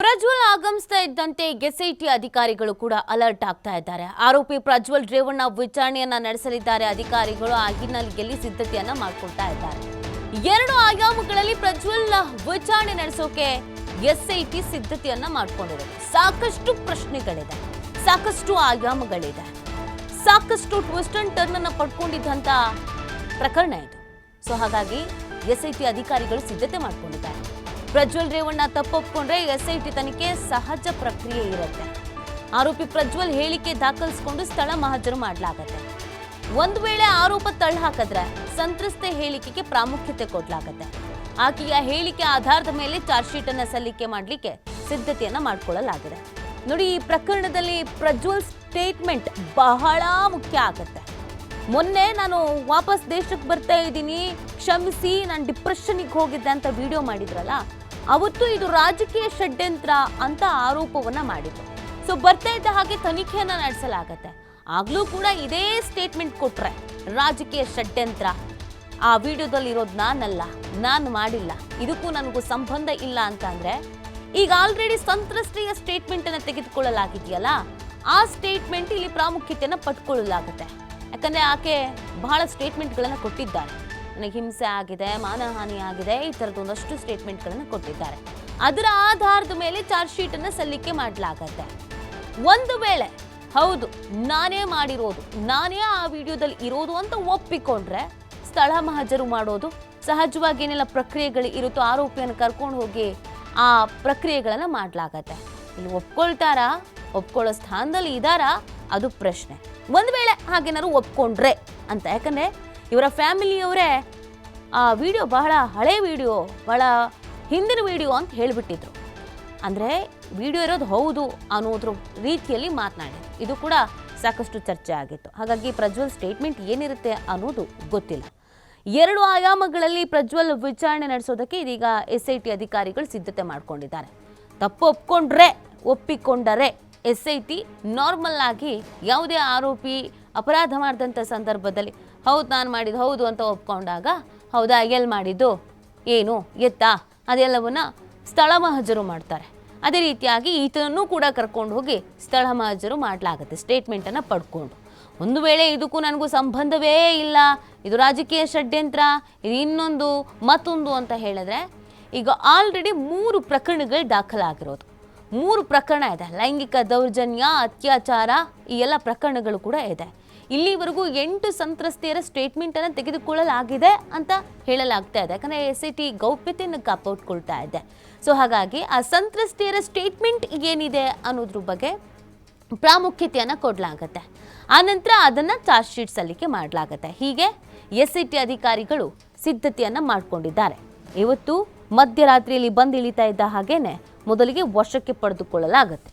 ಪ್ರಜ್ವಲ್ ಆಗಮಿಸ್ತಾ ಇದ್ದಂತೆ ಎಸ್ಐಟಿ ಅಧಿಕಾರಿಗಳು ಕೂಡ ಅಲರ್ಟ್ ಆಗ್ತಾ ಇದ್ದಾರೆ. ಆರೋಪಿ ಪ್ರಜ್ವಲ್ ರೇವಣ್ಣ ವಿಚಾರಣೆಯನ್ನ ನಡೆಸಲಿದ್ದಾರೆ ಅಧಿಕಾರಿಗಳು. ಆ ಹಿನ್ನೆಲೆಯಲ್ಲಿ ಸಿದ್ಧತೆಯನ್ನ ಮಾಡಿಕೊಳ್ತಾ ಇದ್ದಾರೆ. ಎರಡು ಆಯಾಮಗಳಲ್ಲಿ ಪ್ರಜ್ವಲ್ ವಿಚಾರಣೆ ನಡೆಸೋಕೆ ಎಸ್ಐಟಿ ಸಿದ್ಧತೆಯನ್ನ ಮಾಡಿಕೊಂಡಿದೆ. ಸಾಕಷ್ಟು ಪ್ರಶ್ನೆಗಳಿದೆ, ಸಾಕಷ್ಟು ಆಯಾಮಗಳಿದೆ, ಸಾಕಷ್ಟು ಟ್ವಿಸ್ಟ್ ಅಂಡ್ ಟರ್ನ್ ಅನ್ನ ಪಡ್ಕೊಂಡಿದ್ದಂತ ಪ್ರಕರಣ ಇದು. ಸೊ ಹಾಗಾಗಿ ಎಸ್ಐಟಿ ಅಧಿಕಾರಿಗಳು ಸಿದ್ಧತೆ ಮಾಡಿಕೊಂಡಿದ್ದಾರೆ. ಪ್ರಜ್ವಲ್ ರೇವಣ್ಣ ತಪ್ಪೊಪ್ಕೊಂಡ್ರೆ ಎಸ್ಐಟಿ ತನಿಖೆ ಸಹಜ ಪ್ರಕ್ರಿಯೆ ಇರುತ್ತೆ. ಆರೋಪಿ ಪ್ರಜ್ವಲ್ ಹೇಳಿಕೆ ದಾಖಲಿಸಿಕೊಂಡು ಸ್ಥಳ ಮಹಜರು ಮಾಡಲಾಗುತ್ತೆ. ಒಂದು ವೇಳೆ ಆರೋಪ ತಳ್ಳಹಾಕಿದ್ರೆ ಸಂತ್ರಸ್ತೆ ಹೇಳಿಕೆಗೆ ಪ್ರಾಮುಖ್ಯತೆ ಕೊಡಲಾಗುತ್ತೆ. ಆಕೆಯ ಹೇಳಿಕೆ ಆಧಾರದ ಮೇಲೆ ಚಾರ್ಜ್ ಶೀಟ್ ಅನ್ನ ಸಲ್ಲಿಕೆ ಮಾಡಲಿಕ್ಕೆ ಸಿದ್ಧತೆಯನ್ನ ಮಾಡಿಕೊಳ್ಳಲಾಗಿದೆ. ನೋಡಿ, ಈ ಪ್ರಕರಣದಲ್ಲಿ ಪ್ರಜ್ವಲ್ ಸ್ಟೇಟ್ಮೆಂಟ್ ಬಹಳ ಮುಖ್ಯ ಆಗುತ್ತೆ. ಮೊನ್ನೆ ನಾನು ವಾಪಸ್ ದೇಶಕ್ಕೆ ಬರ್ತಾ ಇದ್ದೀನಿ, ಕ್ಷಮಿಸಿ, ನಾನು ಡಿಪ್ರೆಷನ್ಗೆ ಹೋಗಿದ್ದೆ ಅಂತ ವಿಡಿಯೋ ಮಾಡಿದ್ರಲ್ಲ, ಅವತ್ತು ಇದು ರಾಜಕೀಯ ಷಡ್ಯಂತ್ರ ಅಂತ ಆರೋಪವನ್ನ ಮಾಡಿದ್ರು. ಸೊ ಬರ್ತಾ ಇದ್ದ ಹಾಗೆ ತನಿಖೆಯನ್ನ ನಡೆಸಲಾಗತ್ತೆ. ಆಗ್ಲೂ ಕೂಡ ಇದೇ ಸ್ಟೇಟ್ಮೆಂಟ್ ಕೊಟ್ರೆ ರಾಜಕೀಯ ಷಡ್ಯಂತ್ರ, ಆ ವಿಡಿಯೋದಲ್ಲಿ ಇರೋದು ನಾನಲ್ಲ, ನಾನು ಮಾಡಿಲ್ಲ, ಇದಕ್ಕೂ ನನಗೂ ಸಂಬಂಧ ಇಲ್ಲ ಅಂತ ಅಂದ್ರೆ, ಈಗ ಆಲ್ರೆಡಿ ಸಂತ್ರಸ್ತೆಯ ಸ್ಟೇಟ್ಮೆಂಟ್ ಅನ್ನ ತೆಗೆದುಕೊಳ್ಳಲಾಗಿದೆಯಲ್ಲ, ಆ ಸ್ಟೇಟ್ಮೆಂಟ್ ಇಲ್ಲಿ ಪ್ರಾಮುಖ್ಯತೆಯನ್ನ ಪಡ್ಕೊಳ್ಳಲಾಗುತ್ತೆ. ಯಾಕಂದ್ರೆ ಆಕೆ ಬಹಳ ಸ್ಟೇಟ್ಮೆಂಟ್ಗಳನ್ನು ಕೊಟ್ಟಿದ್ದಾರೆ. ನನಗೆ ಹಿಂಸೆ ಆಗಿದೆ, ಮಾನಹಾನಿ ಆಗಿದೆ, ಈ ಥರದ್ದು ಒಂದಷ್ಟು ಸ್ಟೇಟ್ಮೆಂಟ್ಗಳನ್ನು ಕೊಟ್ಟಿದ್ದಾರೆ. ಅದರ ಆಧಾರದ ಮೇಲೆ ಚಾರ್ಜ್ ಶೀಟ್ ಅನ್ನು ಸಲ್ಲಿಕೆ ಮಾಡಲಾಗತ್ತೆ. ಒಂದು ವೇಳೆ ಹೌದು ನಾನೇ ಮಾಡಿರೋದು, ನಾನೇ ಆ ವಿಡಿಯೋದಲ್ಲಿ ಇರೋದು ಅಂತ ಒಪ್ಪಿಕೊಂಡ್ರೆ ಸ್ಥಳ ಮಹಜರು ಮಾಡೋದು ಸಹಜವಾಗಿ ಏನೆಲ್ಲ ಪ್ರಕ್ರಿಯೆಗಳು ಇರುತ್ತೋ ಆರೋಪಿಯನ್ನು ಕರ್ಕೊಂಡು ಹೋಗಿ ಆ ಪ್ರಕ್ರಿಯೆಗಳನ್ನು ಮಾಡಲಾಗತ್ತೆ. ಇಲ್ಲಿ ಒಪ್ಕೊಳ್ತಾರಾ, ಒಪ್ಕೊಳ್ಳೋ ಸ್ಥಾನದಲ್ಲಿ ಇದ್ದಾರಾ, ಅದು ಪ್ರಶ್ನೆ. ಒಂದು ವೇಳೆ ಹಾಗೇನಾದ್ರು ಒಪ್ಕೊಂಡ್ರೆ ಅಂತ, ಯಾಕಂದರೆ ಇವರ ಫ್ಯಾಮಿಲಿಯವರೇ ಆ ವಿಡಿಯೋ ಬಹಳ ಹಳೆ ವಿಡಿಯೋ, ಬಹಳ ಹಿಂದಿನ ವಿಡಿಯೋ ಅಂತ ಹೇಳಿಬಿಟ್ಟಿದ್ರು. ಅಂದರೆ ವಿಡಿಯೋ ಇರೋದು ಹೌದು ಅನ್ನೋದ್ರ ರೀತಿಯಲ್ಲಿ ಮಾತನಾಡಿದ್ರು. ಇದು ಕೂಡ ಸಾಕಷ್ಟು ಚರ್ಚೆ ಆಗಿತ್ತು. ಹಾಗಾಗಿ ಪ್ರಜ್ವಲ್ ಸ್ಟೇಟ್ಮೆಂಟ್ ಏನಿರುತ್ತೆ ಅನ್ನೋದು ಗೊತ್ತಿಲ್ಲ. ಎರಡು ಆಯಾಮಗಳಲ್ಲಿ ಪ್ರಜ್ವಲ್ ವಿಚಾರಣೆ ನಡೆಸೋದಕ್ಕೆ ಇದೀಗ ಎಸ್ಐಟಿ ಅಧಿಕಾರಿಗಳು ಸಿದ್ಧತೆ ಮಾಡಿಕೊಂಡಿದ್ದಾರೆ. ತಪ್ಪು ಒಪ್ಪಿಕೊಂಡರೆ ಎಸ್ಐಟಿ ನಾರ್ಮಲ್ ಆಗಿ ಯಾವುದೇ ಆರೋಪಿ ಅಪರಾಧ ಮಾಡಿದಂಥ ಸಂದರ್ಭದಲ್ಲಿ ಹೌದು ನಾನು ಮಾಡಿದ್ದು ಹೌದು ಅಂತ ಒಪ್ಕೊಂಡಾಗ, ಹೌದಾ ಎಲ್ಲಿ ಮಾಡಿದ್ದು, ಏನು ಎತ್ತಾ, ಅದೆಲ್ಲವನ್ನ ಸ್ಥಳ ಮಹಜರು ಮಾಡ್ತಾರೆ. ಅದೇ ರೀತಿಯಾಗಿ ಈತನನ್ನು ಕೂಡ ಕರ್ಕೊಂಡು ಹೋಗಿ ಸ್ಥಳ ಮಹಜರು ಮಾಡಲಾಗುತ್ತೆ ಸ್ಟೇಟ್ಮೆಂಟನ್ನು ಪಡ್ಕೊಂಡು. ಒಂದು ವೇಳೆ ಇದಕ್ಕೂ ನನಗೂ ಸಂಬಂಧವೇ ಇಲ್ಲ, ಇದು ರಾಜಕೀಯ ಷಡ್ಯಂತ್ರ, ಇದು ಇನ್ನೊಂದು ಮತ್ತೊಂದು ಅಂತ ಹೇಳಿದ್ರೆ, ಈಗ ಆಲ್ರೆಡಿ 3 ಪ್ರಕರಣಗಳು ದಾಖಲಾಗಿರೋದು. 3 ಪ್ರಕರಣ ಇದೆ. ಲೈಂಗಿಕ ದೌರ್ಜನ್ಯ, ಅತ್ಯಾಚಾರ, ಈ ಎಲ್ಲ ಪ್ರಕರಣಗಳು ಕೂಡ ಇದೆ. ಇಲ್ಲಿವರೆಗೂ 8 ಸಂತ್ರಸ್ತೆಯರ ಸ್ಟೇಟ್ಮೆಂಟನ್ನು ತೆಗೆದುಕೊಳ್ಳಲಾಗಿದೆ ಅಂತ ಹೇಳಲಾಗ್ತಾ ಇದೆ. ಯಾಕಂದರೆ ಎಸ್ಐಟಿ ಗೌಪ್ಯತೆಯನ್ನು ಕಾಪಾಡಿಕೊಳ್ತಾ ಇದೆ. ಸೊ ಹಾಗಾಗಿ ಆ ಸಂತ್ರಸ್ತೆಯರ ಸ್ಟೇಟ್ಮೆಂಟ್ ಏನಿದೆ ಅನ್ನೋದ್ರ ಬಗ್ಗೆ ಪ್ರಾಮುಖ್ಯತೆಯನ್ನು ಕೊಡಲಾಗತ್ತೆ. ಆನಂತರ ಅದನ್ನು ಚಾರ್ಜ್ ಶೀಟ್ ಸಲ್ಲಿಕೆ ಮಾಡಲಾಗತ್ತೆ. ಹೀಗೆ ಎಸ್ಐಟಿ ಅಧಿಕಾರಿಗಳು ಸಿದ್ಧತೆಯನ್ನು ಮಾಡಿಕೊಂಡಿದ್ದಾರೆ. ಇವತ್ತು ಮಧ್ಯರಾತ್ರಿಯಲ್ಲಿ ಬಂದು ಇಳಿತಾ ಇದ್ದ ಹಾಗೇನೆ ಮೊದಲಿಗೆ ವಶಕ್ಕೆ ಪಡೆದುಕೊಳ್ಳಲಾಗತ್ತೆ.